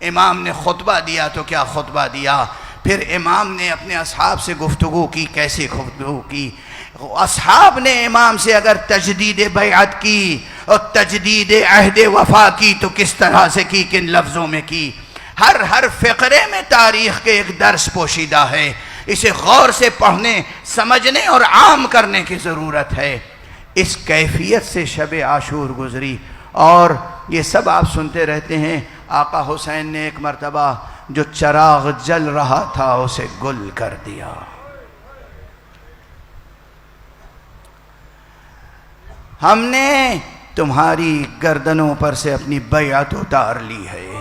امام نے خطبہ دیا تو کیا خطبہ دیا، پھر امام نے اپنے اصحاب سے گفتگو کی، کیسی گفتگو کی؟ اصحاب نے امام سے اگر تجدید بیعت کی اور تجدید عہد وفا کی تو کس طرح سے کی، کن لفظوں میں کی؟ ہر فقرے میں تاریخ کے ایک درس پوشیدہ ہے، اسے غور سے پڑھنے، سمجھنے اور عام کرنے کی ضرورت ہے۔ اس کیفیت سے شب عاشور گزری، اور یہ سب آپ سنتے رہتے ہیں۔ آقا حسین نے ایک مرتبہ جو چراغ جل رہا تھا اسے گل کر دیا۔ ہم نے تمہاری گردنوں پر سے اپنی بیعت اتار لی ہے،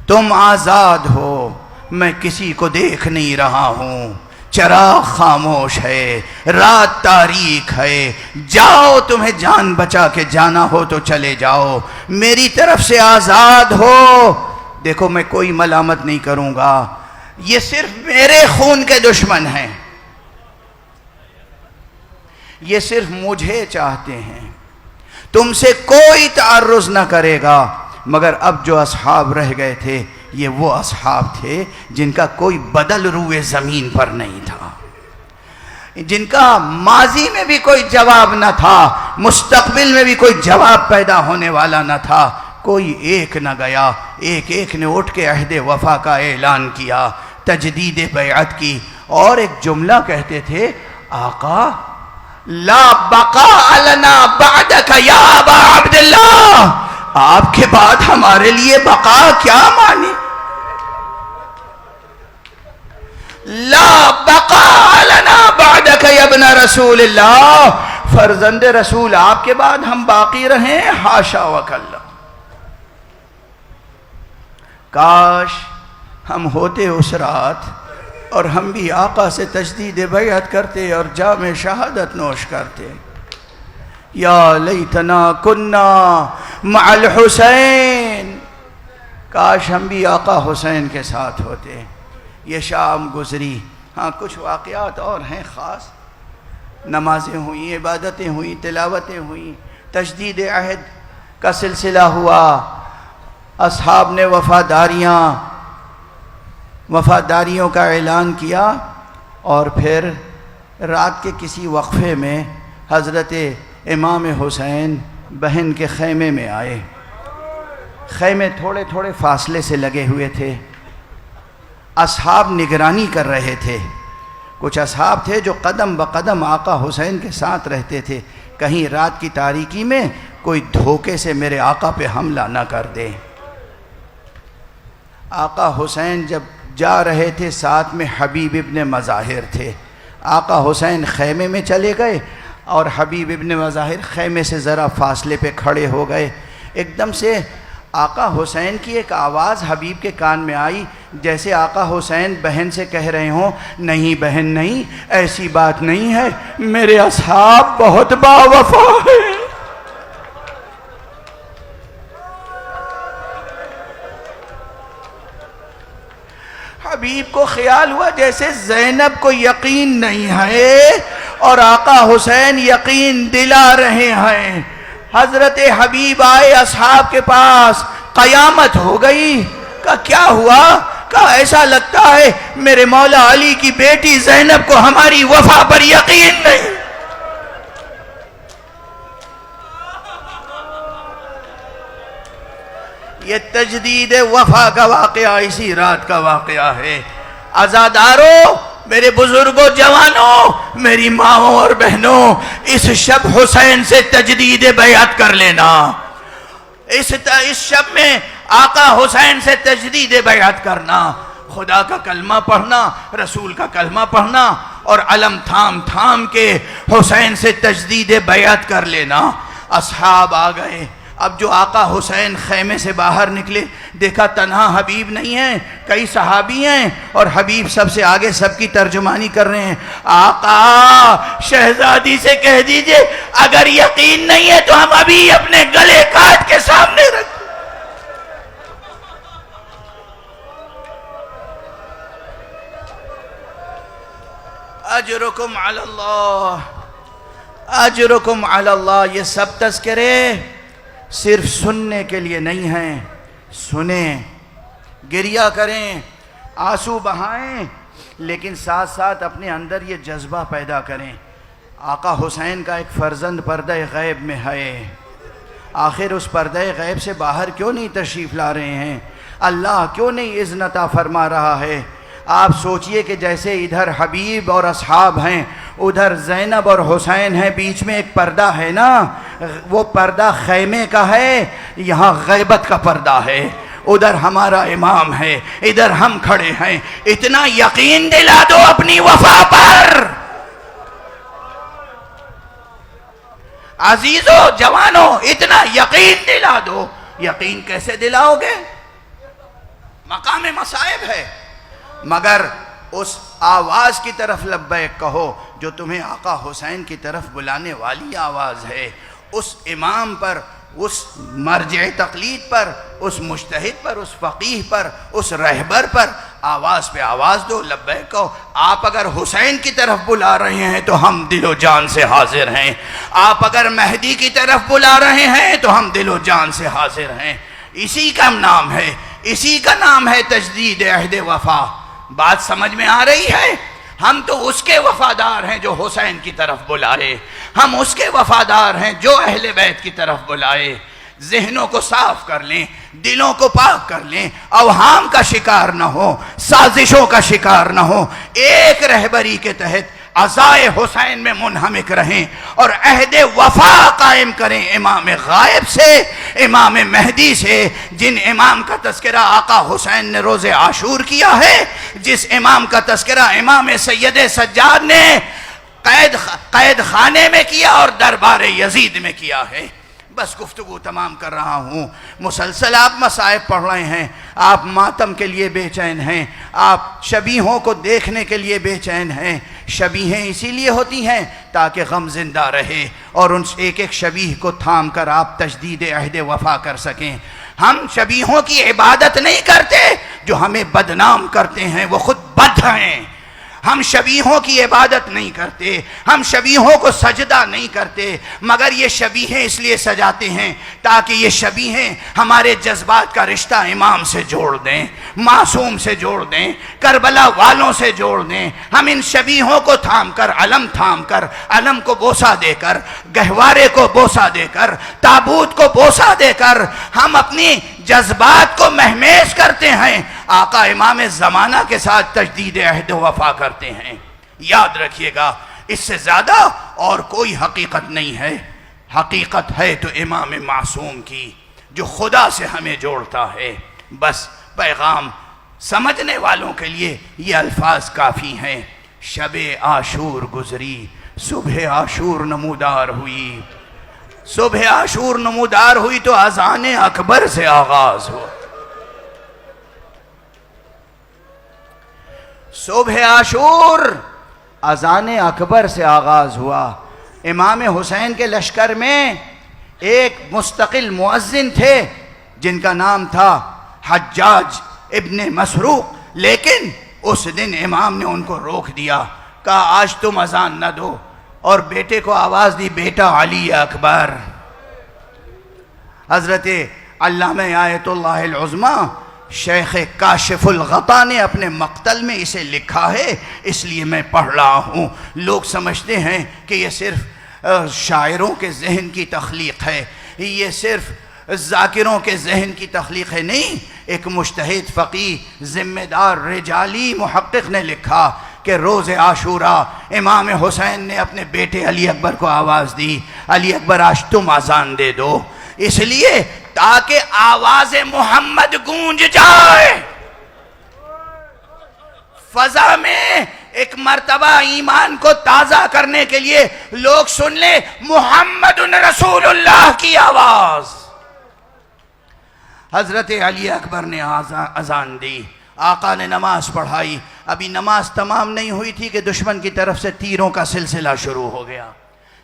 تم آزاد ہو، میں کسی کو دیکھ نہیں رہا ہوں، چراغ خاموش ہے، رات تاریک ہے، جاؤ، تمہیں جان بچا کے جانا ہو تو چلے جاؤ، میری طرف سے آزاد ہو۔ دیکھو میں کوئی ملامت نہیں کروں گا، یہ صرف میرے خون کے دشمن ہیں، یہ صرف مجھے چاہتے ہیں، تم سے کوئی تعرض نہ کرے گا۔ مگر اب جو اصحاب رہ گئے تھے یہ وہ اصحاب تھے جن کا کوئی بدل روئے زمین پر نہیں تھا، جن کا ماضی میں بھی کوئی جواب نہ تھا، مستقبل میں بھی کوئی جواب پیدا ہونے والا نہ تھا۔ کوئی ایک نہ گیا، ایک نے اٹھ کے عہد وفا کا اعلان کیا، تجدید بیعت کی، اور ایک جملہ کہتے تھے، آقا لا بقاء لنا بعدک یا ابا عبداللہ، آپ کے بعد ہمارے لیے بقا کیا معنی؟ لا بقاء لنا ابن رسول اللہ، فرزند رسول آپ کے بعد ہم باقی رہیں، حاشا وکلا۔ کاش ہم ہوتے اس رات اور ہم بھی آقا سے تجدید بیعت کرتے اور جام شہادت نوش کرتے۔ یا لیتنا کننا مع الحسین، کاش ہم بھی آقا حسین کے ساتھ ہوتے۔ یہ شام گزری، ہاں کچھ واقعات اور ہیں خاص، نمازیں ہوئیں، عبادتیں ہوئیں، تلاوتیں ہوئیں، تجدید عہد کا سلسلہ ہوا، اصحاب نے وفاداریوں کا اعلان کیا، اور پھر رات کے کسی وقفے میں حضرت امام حسین بہن کے خیمے میں آئے۔ خیمے تھوڑے تھوڑے فاصلے سے لگے ہوئے تھے، اصحاب نگرانی کر رہے تھے۔ کچھ اصحاب تھے جو قدم بقدم آقا حسین کے ساتھ رہتے تھے، کہیں رات کی تاریکی میں کوئی دھوکے سے میرے آقا پہ حملہ نہ کر دے۔ آقا حسین جب جا رہے تھے، ساتھ میں حبیب ابن مظاہر تھے۔ آقا حسین خیمے میں چلے گئے اور حبیب ابن مظاہر خیمے سے ذرا فاصلے پہ کھڑے ہو گئے۔ ایک دم سے آقا حسین کی ایک آواز حبیب کے کان میں آئی، جیسے آقا حسین بہن سے کہہ رہے ہوں، نہیں بہن نہیں، ایسی بات نہیں ہے، میرے اصحاب بہت باوفا ہیں۔ حبیب کو خیال ہوا جیسے زینب کو یقین نہیں ہے اور آقا حسین یقین دلا رہے ہیں۔ حضرت حبیب آئے اصحاب کے پاس، قیامت ہو گئی۔ کہا کیا ہوا؟ کہا ایسا لگتا ہے میرے مولا علی کی بیٹی زینب کو ہماری وفا پر یقین نہیں۔ یہ تجدید وفا کا واقعہ اسی رات کا واقعہ ہے۔ عزاداروں، میرے بزرگوں، جوانوں، میری ماؤں اور بہنوں، اس شب حسین سے تجدید بیعت کر لینا۔ اس شب میں آقا حسین سے تجدید بیعت کرنا، خدا کا کلمہ پڑھنا، رسول کا کلمہ پڑھنا اور علم تھام تھام کے حسین سے تجدید بیعت کر لینا۔ اصحاب آ گئے۔ اب جو آقا حسین خیمے سے باہر نکلے، دیکھا تنہا حبیب نہیں ہیں، کئی صحابی ہیں، اور حبیب سب سے آگے سب کی ترجمانی کر رہے ہیں۔ آقا شہزادی سے کہہ دیجئے اگر یقین نہیں ہے تو ہم ابھی اپنے گلے کاٹ کے سامنے رکھ۔ اجرکم علی اللہ، اجرکم علی اللہ۔ یہ سب تذکرے صرف سننے کے لیے نہیں ہیں، سنیں، گریہ کریں، آنسو بہائیں، لیکن ساتھ ساتھ اپنے اندر یہ جذبہ پیدا کریں، آقا حسین کا ایک فرزند پردہ غیب میں ہے، آخر اس پردہ غیب سے باہر کیوں نہیں تشریف لا رہے ہیں؟ اللہ کیوں نہیں اذن عطا فرما رہا ہے؟ آپ سوچئے کہ جیسے ادھر حبیب اور اصحاب ہیں، ادھر زینب اور حسین ہیں، بیچ میں ایک پردہ ہے نا، وہ پردہ خیمے کا ہے، یہاں غیبت کا پردہ ہے۔ ادھر ہمارا امام ہے، ادھر ہم کھڑے ہیں۔ اتنا یقین دلا دو اپنی وفا پر۔ عزیزو، جوانو، اتنا یقین دلا دو۔ یقین کیسے دلاؤ گے؟ مقام مصائب ہے، مگر اس آواز کی طرف لبیک کہو جو تمہیں آقا حسین کی طرف بلانے والی آواز ہے۔ اس امام پر، اس مرجع تقلید پر، اس مجتہد پر، اس فقیہ پر، اس رہبر پر آواز پہ آواز دو، لبیک کہو۔ آپ اگر حسین کی طرف بلا رہے ہیں تو ہم دل و جان سے حاضر ہیں، آپ اگر مہدی کی طرف بلا رہے ہیں تو ہم دل و جان سے حاضر ہیں۔ اسی کا نام ہے، اسی کا نام ہے تجدید عہد وفا۔ بات سمجھ میں آ رہی ہے؟ ہم تو اس کے وفادار ہیں جو حسین کی طرف بلائے، ہم اس کے وفادار ہیں جو اہل بیت کی طرف بلائے۔ ذہنوں کو صاف کر لیں، دلوں کو پاک کر لیں، اوہام کا شکار نہ ہو، سازشوں کا شکار نہ ہو، ایک رہبری کے تحت عزائے حسین میں منہمک رہیں اور عہد وفا قائم کریں امام غائب سے، امام مہدی سے، جن امام کا تذکرہ آقا حسین نے روز عاشور کیا ہے، جس امام کا تذکرہ امام سید سجاد نے قید خانے میں کیا اور دربار یزید میں کیا ہے۔ بس گفتگو تمام کر رہا ہوں۔ مسلسل آپ مصائب پڑھ رہے ہیں، آپ ماتم کے لیے بے چین ہیں، آپ شبیہوں کو دیکھنے کے لیے بے چین ہیں۔ شبیہیں اسی لیے ہوتی ہیں تاکہ غم زندہ رہے اور ان ایک ایک شبیہ کو تھام کر آپ تجدید عہد وفا کر سکیں۔ ہم شبیہوں کی عبادت نہیں کرتے، جو ہمیں بدنام کرتے ہیں وہ خود بد ہیں۔ ہم شبیہوں کی عبادت نہیں کرتے، ہم شبیہوں کو سجدہ نہیں کرتے، مگر یہ شبیہیں اس لیے سجاتے ہیں تاکہ یہ شبیہیں ہمارے جذبات کا رشتہ امام سے جوڑ دیں، معصوم سے جوڑ دیں، کربلا والوں سے جوڑ دیں۔ ہم ان شبیہوں کو تھام کر علم کو بوسہ دے کر، گہوارے کو بوسہ دے کر، تابوت کو بوسہ دے کر ہم اپنی جذبات کو مہمیز کرتے ہیں، آقا امام زمانہ کے ساتھ تجدید عہد و وفا کرتے ہیں۔ یاد رکھیے گا، اس سے زیادہ اور کوئی حقیقت نہیں ہے۔ حقیقت ہے تو امام معصوم کی، جو خدا سے ہمیں جوڑتا ہے۔ بس پیغام سمجھنے والوں کے لیے یہ الفاظ کافی ہیں۔ شب عاشور گزری، صبح عاشور نمودار ہوئی، صبح عاشور نمودار ہوئی تو اذان اکبر سے آغاز ہوا۔ صبح عاشور اذان اکبر سے آغاز ہوا۔ امام حسین کے لشکر میں ایک مستقل مؤذن تھے جن کا نام تھا حجاج ابن مسروق، لیکن اس دن امام نے ان کو روک دیا، کہا آج تم اذان نہ دو، اور بیٹے کو آواز دی، بیٹا علی اکبر۔ حضرت علامہ آیت اللہ العظمیٰ شیخ کاشف الغطا نے اپنے مقتل میں اسے لکھا ہے، اس لیے میں پڑھ رہا ہوں۔ لوگ سمجھتے ہیں کہ یہ صرف شاعروں کے ذہن کی تخلیق ہے، یہ صرف ذاکروں کے ذہن کی تخلیق ہے۔ نہیں، ایک مجتہد فقیہ ذمہ دار رجالی محقق نے لکھا کہ روز عاشوراء امام حسین نے اپنے بیٹے علی اکبر کو آواز دی، علی اکبر آج تم اذان دے دو، اس لیے تاکہ آواز محمد گونج جائے فضا میں، ایک مرتبہ ایمان کو تازہ کرنے کے لیے لوگ سن لیں محمد رسول اللہ کی آواز۔ حضرت علی اکبر نے اذان دی، آقا نے نماز پڑھائی۔ ابھی نماز تمام نہیں ہوئی تھی کہ دشمن کی طرف سے تیروں کا سلسلہ شروع ہو گیا،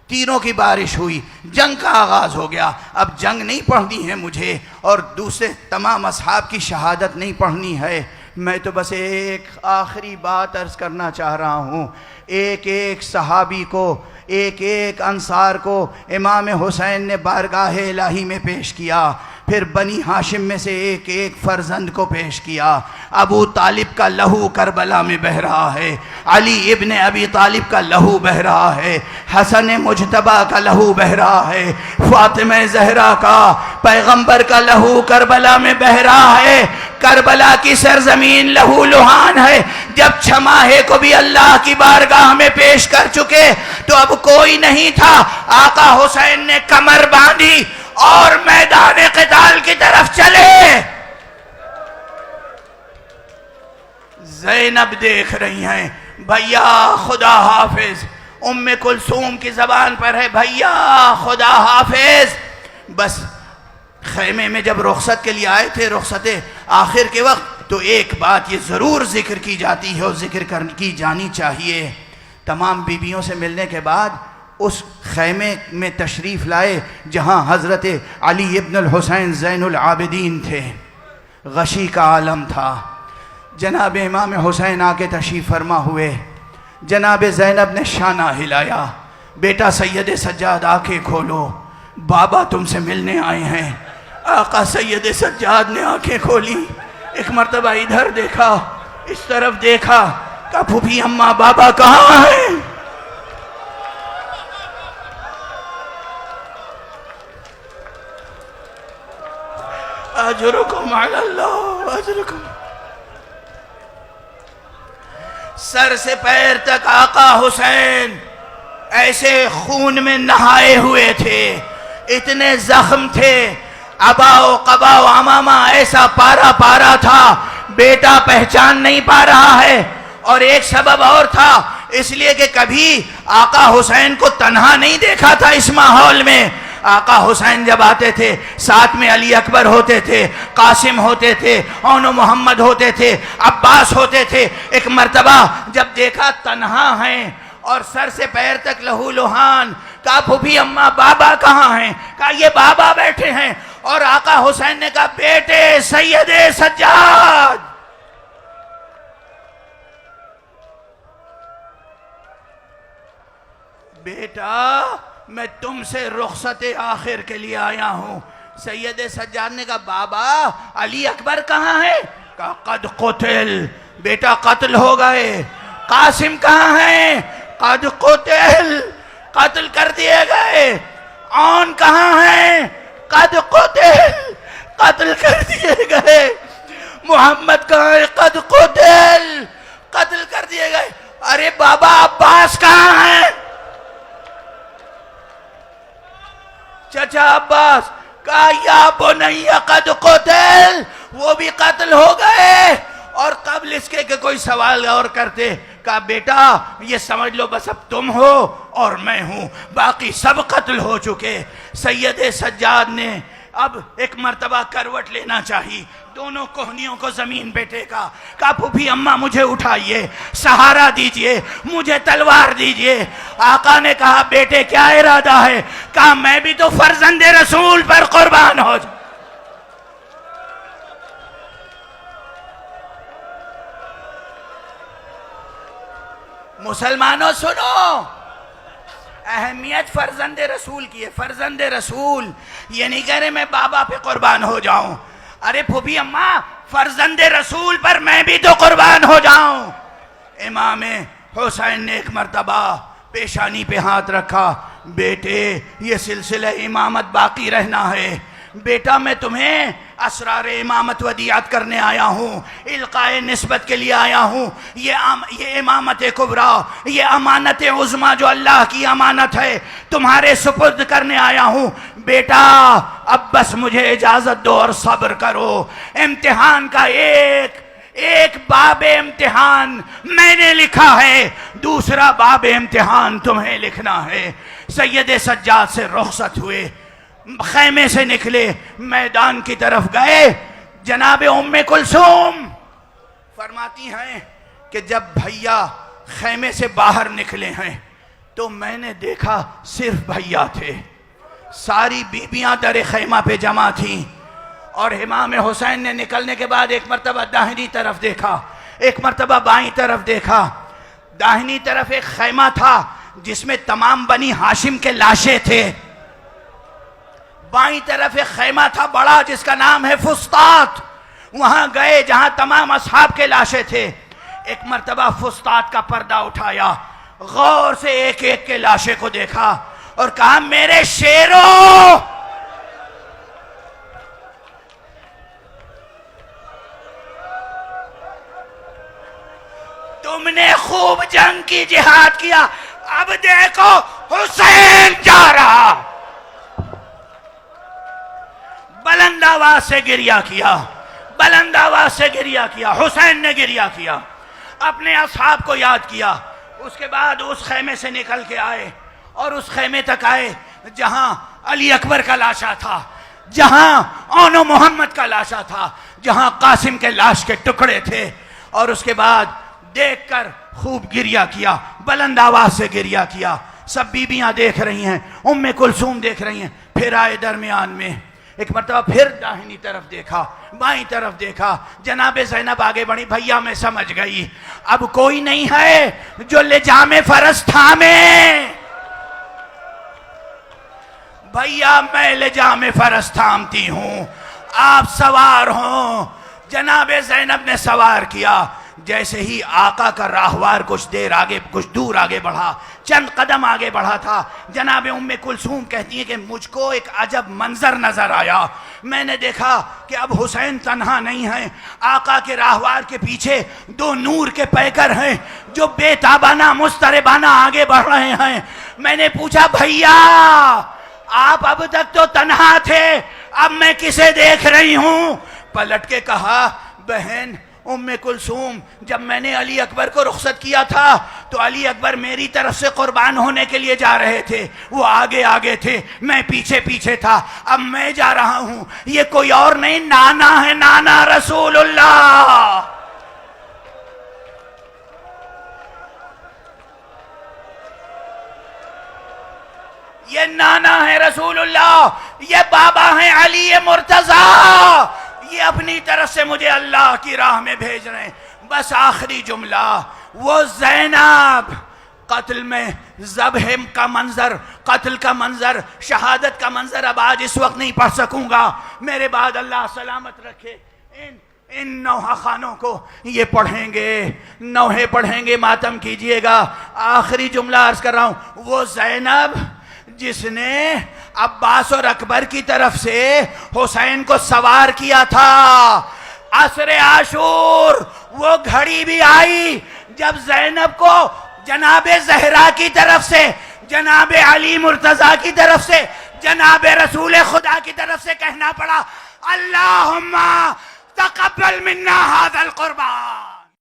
تیروں کی بارش ہوئی، جنگ کا آغاز ہو گیا۔ اب جنگ نہیں پڑھنی ہے مجھے اور دوسرے تمام اصحاب کی شہادت نہیں پڑھنی ہے، میں تو بس ایک آخری بات عرض کرنا چاہ رہا ہوں۔ ایک ایک صحابی کو، ایک ایک انصار کو امام حسین نے بارگاہ الہی میں پیش کیا، پھر بنی ہاشم میں سے ایک ایک فرزند کو پیش کیا۔ ابو طالب کا لہو کربلا میں بہہ رہا ہے، علی ابن ابی طالب کا لہو بہہ رہا ہے، حسن مجتبیٰ کا لہو بہہ رہا ہے، فاطمہ زہرا کا، پیغمبر کا لہو کربلا میں بہہ رہا ہے۔ کربلا کی سرزمین لہو لہان ہے۔ جب چھماہے کو بھی اللہ کی بارگاہ میں پیش کر چکے تو اب کوئی نہیں تھا، آقا حسین نے کمر باندھی اور میدان قتال کی طرف چلے۔ زینب دیکھ رہی ہیں، بھیا خدا حافظ، ام کلثوم کی زبان پر ہے بھیا خدا حافظ۔ بس خیمے میں جب رخصت کے لیے آئے تھے، رخصت آخر کے وقت، تو ایک بات یہ ضرور ذکر کی جاتی ہے اور ذکر کی جانی چاہیے۔ تمام بیویوں سے ملنے کے بعد اس خیمے میں تشریف لائے جہاں حضرت علی ابن الحسین زین العابدین تھے، غشی کا عالم تھا۔ جناب امام حسین آ کے تشریف فرما ہوئے، جناب زینب نے شانہ ہلایا، بیٹا سید سجاد آنکھیں کھولو، بابا تم سے ملنے آئے ہیں۔ آقا سید سجاد نے آنکھیں کھولی، ایک مرتبہ ادھر دیکھا، اس طرف دیکھا، کہا پھوپھی اماں بابا کہاں ہیں؟ اجرکم علی اللہ، اجرکم۔ سر سے پیر تک آقا حسین ایسے خون میں نہائے ہوئے تھے، اتنے زخم تھے، عبا و قبا و عمامہ ایسا پارا پارا تھا، بیٹا پہچان نہیں پا رہا ہے۔ اور ایک سبب اور تھا، اس لیے کہ کبھی آقا حسین کو تنہا نہیں دیکھا تھا اس ماحول میں. آقا حسین جب آتے تھے ساتھ میں علی اکبر ہوتے تھے، قاسم ہوتے تھے، اون و محمد ہوتے تھے، عباس ہوتے تھے. ایک مرتبہ جب دیکھا تنہا ہیں اور سر سے پیر تک لہو لہان، کہا پھوپھی اماں بابا کہاں ہیں؟ کہا یہ بابا بیٹھے ہیں. اور آقا حسین نے کہا بیٹے سید سجاد، بیٹا میں تم سے رخصت آخر کے لیے آیا ہوں. سید سجاد نے کہا بابا علی اکبر کہاں ہے؟ کہا قد قتل، بیٹا قتل ہو گئے. قاسم کہاں ہیں؟ قد قتل، قتل کر دیے گئے. اون کہاں ہیں؟ قد قتل، قتل کر دیے گئے. محمد کہاں ہے؟ قد قتل، قتل کر دیے گئے. ارے بابا عباس کہاں ہیں؟ چچا عباس. کہا یا بنی قد قتل، وہ بھی قتل ہو گئے. اور قبل اس کے کہ کوئی سوال اور کرتے، کہا بیٹا یہ سمجھ لو بس اب تم ہو اور میں ہوں، باقی سب قتل ہو چکے. سید سجاد نے اب ایک مرتبہ کروٹ لینا چاہی، دونوں کوہنیوں کو زمین پہ ٹیکا. کہا پھوپھی اماں مجھے اٹھائیے، سہارا دیجئے، مجھے تلوار دیجئے. آقا نے کہا بیٹے کیا ارادہ ہے؟ کہا میں بھی تو فرزند رسول پر قربان ہو جاؤں. مسلمانوں سنو، اہمیت فرزند رسول کی ہے. فرزند رسول یہ نہیں کہہ رہے میں بابا پہ قربان ہو جاؤں. ارے پھوپھی اماں فرزند رسول پر میں بھی تو قربان ہو جاؤں. امام حسین نے ایک مرتبہ پیشانی پہ ہاتھ رکھا. بیٹے یہ سلسلہ امامت باقی رہنا ہے. بیٹا میں تمہیں اسرار امامت ودیعت کرنے آیا ہوں، القاء نسبت کے لیے آیا ہوں. یہ امامت کبریٰ، یہ امانت عظمیٰ جو اللہ کی امانت ہے تمہارے سپرد کرنے آیا ہوں. بیٹا اب بس مجھے اجازت دو اور صبر کرو. امتحان کا ایک باب امتحان میں نے لکھا ہے، دوسرا باب امتحان تمہیں لکھنا ہے. سید سجاد سے رخصت ہوئے، خیمے سے نکلے، میدان کی طرف گئے. جناب ام کلثوم فرماتی ہیں کہ جب بھیا خیمے سے باہر نکلے ہیں تو میں نے دیکھا صرف بھیا تھے، ساری بیبیاں در خیمہ پہ جمع تھیں. اور امام حسین نے نکلنے کے بعد ایک مرتبہ داہنی طرف دیکھا، ایک مرتبہ بائیں طرف دیکھا. داہنی طرف ایک خیمہ تھا جس میں تمام بنی ہاشم کے لاشیں تھے. بائیں طرف ایک خیمہ تھا بڑا جس کا نام ہے فسطاط. وہاں گئے جہاں تمام اصحاب کے لاشیں تھے. ایک مرتبہ فسطاط کا پردہ اٹھایا، غور سے ایک ایک کے لاشیں کو دیکھا اور کہا میرے شیروں، تم نے خوب جنگ کی، جہاد کیا، اب دیکھو حسین جا رہا. بلند آواز سے گریہ کیا، بلند آواز سے گریہ کیا. حسین نے گریہ کیا، اپنے اصحاب کو یاد کیا. اس کے بعد اس خیمے سے نکل کے آئے اور اس خیمے تک آئے جہاں علی اکبر کا لاشا تھا، جہاں اون و محمد کا لاشا تھا، جہاں قاسم کے لاش کے ٹکڑے تھے. اور اس کے بعد دیکھ کر خوب گریہ کیا، بلند آواز سے گریہ کیا. سب بیبیاں دیکھ رہی ہیں، ام کلثوم دیکھ رہی ہیں. پھر آئے درمیان میں، ایک مرتبہ پھر داہنی طرف دیکھا، بائیں طرف دیکھا. جناب زینب آگے بڑھی. بھیا میں سمجھ گئی اب کوئی نہیں ہے جو لجام فرس تھامے. بھیا میں لجام فرس تھامتی ہوں، آپ سوار ہوں. جناب زینب نے سوار کیا. جیسے ہی آقا کا راہوار کچھ دور آگے بڑھا، چند قدم آگے بڑھا تھا، جناب ام کلثوم کہتی ہیں کہ مجھ کو ایک عجب منظر نظر آیا. میں نے دیکھا کہ اب حسین تنہا نہیں ہیں، آقا کے راہوار کے پیچھے دو نور کے پیکر ہیں جو بے تابانہ مضطربانہ آگے بڑھ رہے ہیں. میں نے پوچھا بھیا آپ اب تک تو تنہا تھے، اب میں کسے دیکھ رہی ہوں؟ پلٹ کے کہا بہن ام کلثوم، جب میں نے علی اکبر کو رخصت کیا تھا تو علی اکبر میری طرف سے قربان ہونے کے لیے جا رہے تھے، وہ آگے آگے تھے، میں پیچھے پیچھے تھا، اب میں جا رہا ہوں، یہ کوئی اور نہیں، نانا ہے، نانا رسول اللہ۔ یہ نانا ہے رسول اللہ، یہ بابا ہیں علی مرتضیٰ، یہ اپنی طرف سے مجھے اللہ کی راہ میں بھیج رہے ہیں۔ بس آخری جملہ، وہ زینب قتل میں ذبح کا منظر، قتل کا منظر، شہادت کا منظر اب آج اس وقت نہیں پڑھ سکوں گا، میرے بعد اللہ سلامت رکھے ان نوحہ خانوں کو یہ پڑھیں گے، نوحے پڑھیں گے، ماتم کیجئے گا۔ آخری جملہ عرض کر رہا ہوں، وہ زینب جس نے عباس اور اکبر کی طرف سے حسین کو سوار کیا تھا، عصر عاشور وہ گھڑی بھی آئی جب زینب کو جناب زہرا کی طرف سے، جناب علی مرتضیٰ کی طرف سے، جناب رسول خدا کی طرف سے کہنا پڑا، اللہم تقبل منا ھذا القربان۔